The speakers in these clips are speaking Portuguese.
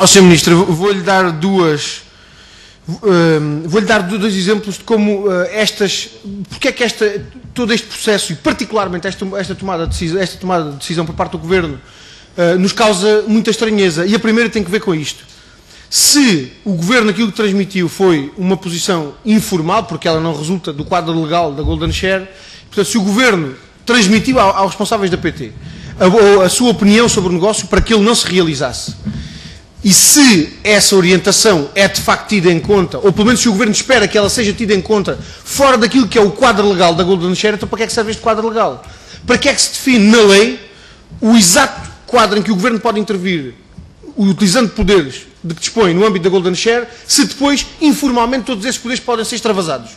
Sr. Ministro, vou-lhe dar dois exemplos de como porque é que todo este processo, e particularmente esta tomada de decisão por parte do Governo, nos causa muita estranheza. E a primeira tem que ver com isto. Se o Governo aquilo que transmitiu foi uma posição informal, porque ela não resulta do quadro legal da Golden Share, portanto, se o Governo transmitiu aos responsáveis da PT a sua opinião sobre o negócio para que ele não se realizasse, e se essa orientação é de facto tida em conta, ou pelo menos se o Governo espera que ela seja tida em conta fora daquilo que é o quadro legal da Golden Share, então para que é que serve este quadro legal? Para que é que se define na lei o exato quadro em que o Governo pode intervir, utilizando poderes de que dispõe no âmbito da Golden Share, se depois, informalmente, todos esses poderes podem ser extravasados?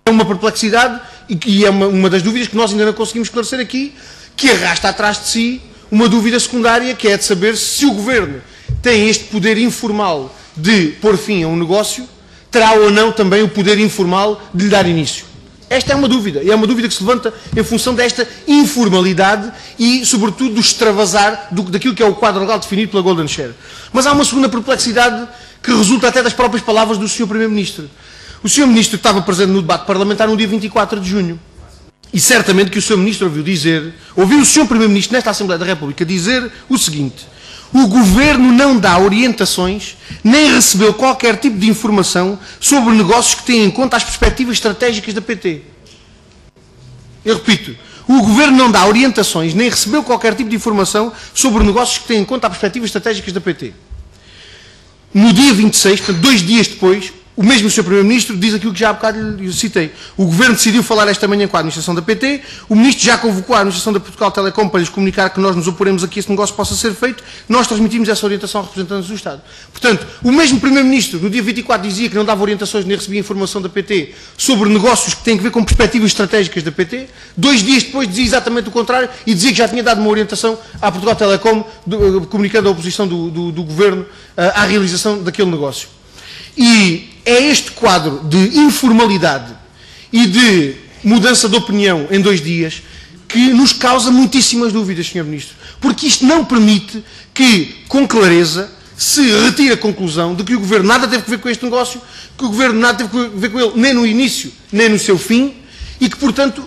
É uma perplexidade e é uma das dúvidas que nós ainda não conseguimos esclarecer aqui, que arrasta atrás de si uma dúvida secundária, que é de saber se o Governo tem este poder informal de pôr fim a um negócio, terá ou não também o poder informal de lhe dar início. Esta é uma dúvida, e é uma dúvida que se levanta em função desta informalidade e, sobretudo, do extravasar daquilo que é o quadro legal definido pela Golden Share. Mas há uma segunda perplexidade que resulta até das próprias palavras do Sr. Primeiro-Ministro. O Sr. Ministro estava presente no debate parlamentar no dia 24 de junho. E certamente que o Sr. Ministro ouviu o Sr. Primeiro-Ministro nesta Assembleia da República dizer o seguinte: o Governo não dá orientações, nem recebeu qualquer tipo de informação sobre negócios que têm em conta as perspectivas estratégicas da PT. Eu repito, o Governo não dá orientações, nem recebeu qualquer tipo de informação sobre negócios que têm em conta as perspectivas estratégicas da PT. No dia 26, portanto, 2 dias depois, o mesmo Sr. Primeiro-Ministro diz aquilo que já há bocado lhe citei. O Governo decidiu falar esta manhã com a administração da PT, o Ministro já convocou a administração da Portugal Telecom para lhes comunicar que nós nos oporemos a que esse negócio possa ser feito, nós transmitimos essa orientação aos representantes do Estado. Portanto, o mesmo Primeiro-Ministro, no dia 24, dizia que não dava orientações nem recebia informação da PT sobre negócios que têm a ver com perspectivas estratégicas da PT, 2 dias depois dizia exatamente o contrário e dizia que já tinha dado uma orientação à Portugal Telecom, comunicando a oposição do Governo à realização daquele negócio. E é este quadro de informalidade e de mudança de opinião em 2 dias que nos causa muitíssimas dúvidas, Sr. Ministro, porque isto não permite que, com clareza, se retire a conclusão de que o Governo nada teve a ver com este negócio, que o Governo nada teve a ver com ele nem no início, nem no seu fim, e que, portanto,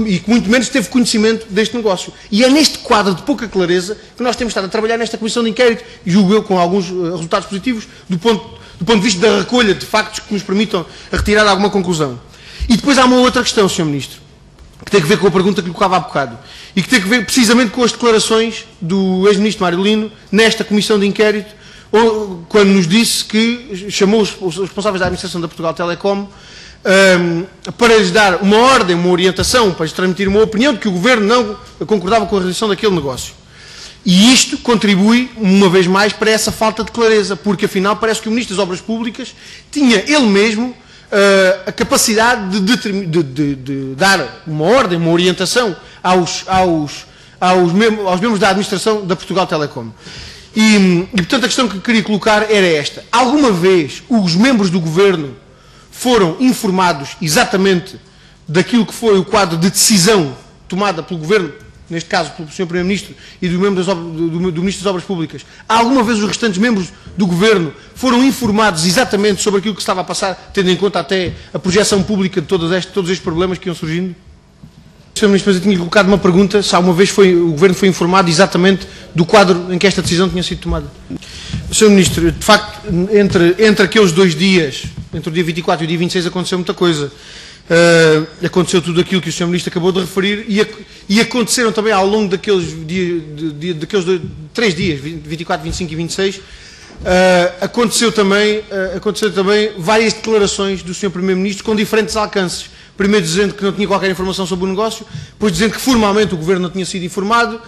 e que muito menos teve conhecimento deste negócio. E é neste quadro de pouca clareza que nós temos estado a trabalhar nesta comissão de inquérito, e julgo eu com alguns resultados positivos, do ponto de vista da recolha de factos que nos permitam retirar alguma conclusão. E depois há uma outra questão, Sr. Ministro, que tem a ver com a pergunta que lhe colocava há bocado, e que tem a ver precisamente com as declarações do ex-ministro Mário Lino nesta comissão de inquérito, quando nos disse que chamou os responsáveis da administração da Portugal Telecom para lhes dar uma ordem, uma orientação, para lhes transmitir uma opinião de que o Governo não concordava com a realização daquele negócio. E isto contribui, uma vez mais, para essa falta de clareza, porque afinal parece que o Ministro das Obras Públicas tinha ele mesmo a capacidade de dar uma ordem, uma orientação aos membros da administração da Portugal Telecom. E, portanto, a questão que queria colocar era esta: alguma vez os membros do Governo foram informados exatamente daquilo que foi o quadro de decisão tomada pelo Governo, neste caso pelo Sr. Primeiro-Ministro e do Ministro das Obras Públicas? Alguma vez os restantes membros do Governo foram informados exatamente sobre aquilo que estava a passar, tendo em conta até a projeção pública de todos estes problemas que iam surgindo? Sr. Ministro, mas eu tinha colocado uma pergunta, se alguma vez o Governo foi informado exatamente do quadro em que esta decisão tinha sido tomada. Sr. Ministro, de facto, entre aqueles 2 dias, entre o dia 24 e o dia 26, aconteceu muita coisa. Aconteceu tudo aquilo que o Sr. Ministro acabou de referir e aconteceram também ao longo daqueles 3 dias, 24, 25 e 26, aconteceu também várias declarações do Sr. Primeiro-Ministro com diferentes alcances. Primeiro dizendo que não tinha qualquer informação sobre o negócio, depois dizendo que formalmente o Governo não tinha sido informado,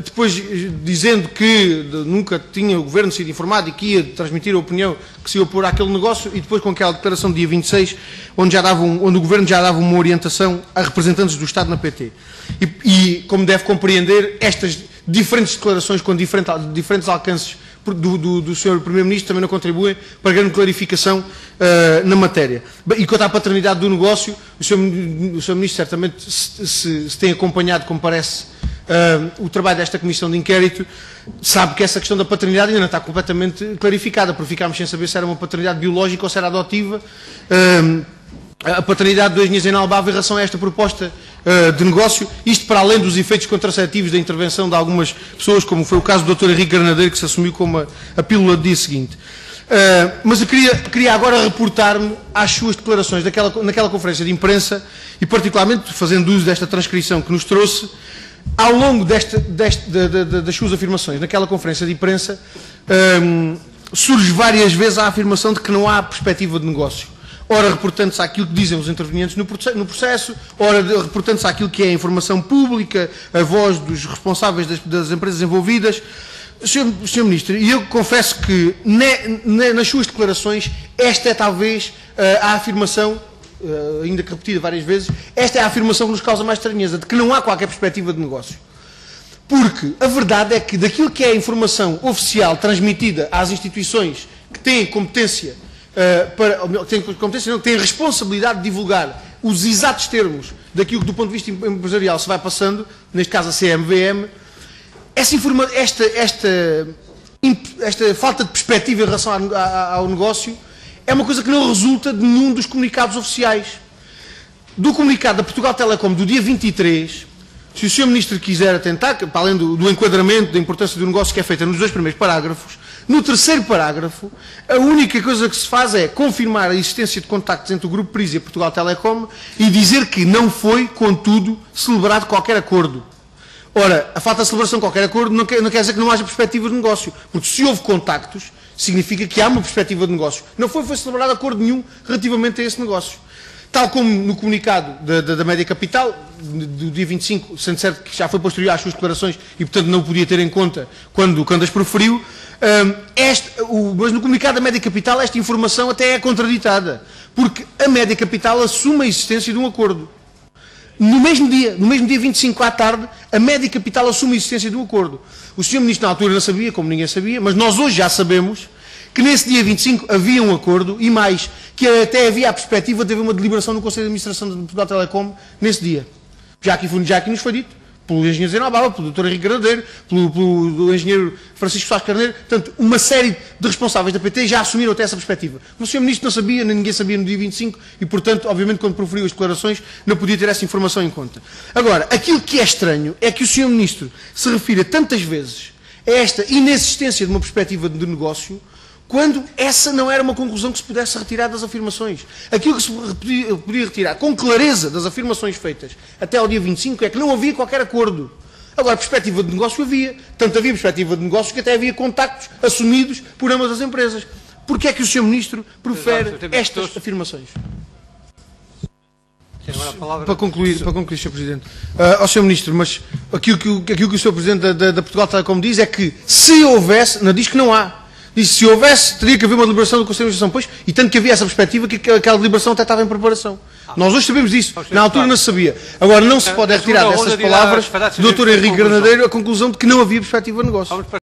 depois dizendo que nunca tinha o Governo sido informado e que ia transmitir a opinião que se ia opor àquele negócio, e depois com aquela declaração do dia 26, onde o Governo já dava uma orientação a representantes do Estado na PT. E como deve compreender, estas diferentes declarações com diferentes alcances do Sr. Primeiro-Ministro também não contribuem para grande clarificação na matéria. E quanto à paternidade do negócio, o Sr. Ministro certamente se tem acompanhado, como parece, o trabalho desta comissão de inquérito, sabe que essa questão da paternidade ainda não está completamente clarificada, porque ficámos sem saber se era uma paternidade biológica ou se era adotiva. A paternidade do ex-engenheiro Zeinal Bava em relação a esta proposta de negócio, isto para além dos efeitos contraceptivos da intervenção de algumas pessoas, como foi o caso do Dr. Henrique Granadeiro, que se assumiu como a pílula do dia seguinte. Mas eu queria agora reportar-me às suas declarações naquela conferência de imprensa e particularmente fazendo uso desta transcrição que nos trouxe, ao longo das suas afirmações naquela conferência de imprensa, surge várias vezes a afirmação de que não há perspectiva de negócio. Ora reportando-se àquilo que dizem os intervenientes no processo, ora reportando-se àquilo que é a informação pública, a voz dos responsáveis das empresas envolvidas. Sr. Ministro, e eu confesso que nas suas declarações esta é talvez a afirmação, ainda que repetida várias vezes, esta é a afirmação que nos causa mais estranheza, de que não há qualquer perspectiva de negócio. Porque a verdade é que daquilo que é a informação oficial transmitida às instituições que têm competência, têm responsabilidade de divulgar os exatos termos daquilo que do ponto de vista empresarial se vai passando, neste caso a CMVM, esta falta de perspectiva em relação ao negócio é uma coisa que não resulta de nenhum dos comunicados oficiais. Do comunicado da Portugal Telecom do dia 23, se o Sr. Ministro quiser atentar, para além do enquadramento da importância do negócio que é feita nos 2 primeiros parágrafos, no 3º parágrafo, a única coisa que se faz é confirmar a existência de contactos entre o Grupo Prisa e a Portugal Telecom e dizer que não foi, contudo, celebrado qualquer acordo. Ora, a falta de celebração de qualquer acordo não quer dizer que não haja perspectiva de negócio, porque se houve contactos, significa que há uma perspectiva de negócio. Não foi celebrado acordo nenhum relativamente a esse negócio. Tal como no comunicado da Média Capital, do dia 25, sendo certo que já foi posterior às suas declarações e, portanto, não o podia ter em conta quando as proferiu, mas no comunicado da Média Capital esta informação até é contraditada, porque a Média Capital assume a existência de um acordo. No mesmo dia 25 à tarde, a Média Capital assume a existência de um acordo. O Sr. Ministro na altura não sabia, como ninguém sabia, mas nós hoje já sabemos que nesse dia 25 havia um acordo e mais, que até havia a perspectiva de haver uma deliberação no Conselho de Administração de Portugal Telecom nesse dia. Já aqui nos foi dito, pelo engenheiro Zeinal Bava, pelo Dr. Henrique Granadeiro, pelo engenheiro Francisco Soares Carneiro, portanto, uma série de responsáveis da PT já assumiram até essa perspectiva. O Sr. Ministro não sabia, nem ninguém sabia no dia 25 e, portanto, obviamente, quando proferiu as declarações, não podia ter essa informação em conta. Agora, aquilo que é estranho é que o Sr. Ministro se refira tantas vezes a esta inexistência de uma perspectiva de negócio, quando essa não era uma conclusão que se pudesse retirar das afirmações. Aquilo que se podia retirar com clareza das afirmações feitas até ao dia 25 é que não havia qualquer acordo. Agora, perspectiva de negócio havia. Tanto havia perspectiva de negócio que até havia contactos assumidos por ambas as empresas. Porquê é que o Sr. Ministro profere estas afirmações? Para concluir, Sr. Presidente. Ao Sr. Ministro, mas aquilo que o Sr. Presidente da Portugal Telecom diz é que se houvesse, não diz que não há. Disse, se houvesse, teria que haver uma deliberação do Conselho de Administração, pois, e tanto que havia essa perspectiva que aquela deliberação até estava em preparação. Nós hoje sabemos disso, na altura não se sabia. Agora, não se pode retirar dessas palavras do Dr. Henrique Granadeiro a conclusão de que não havia perspectiva de negócio.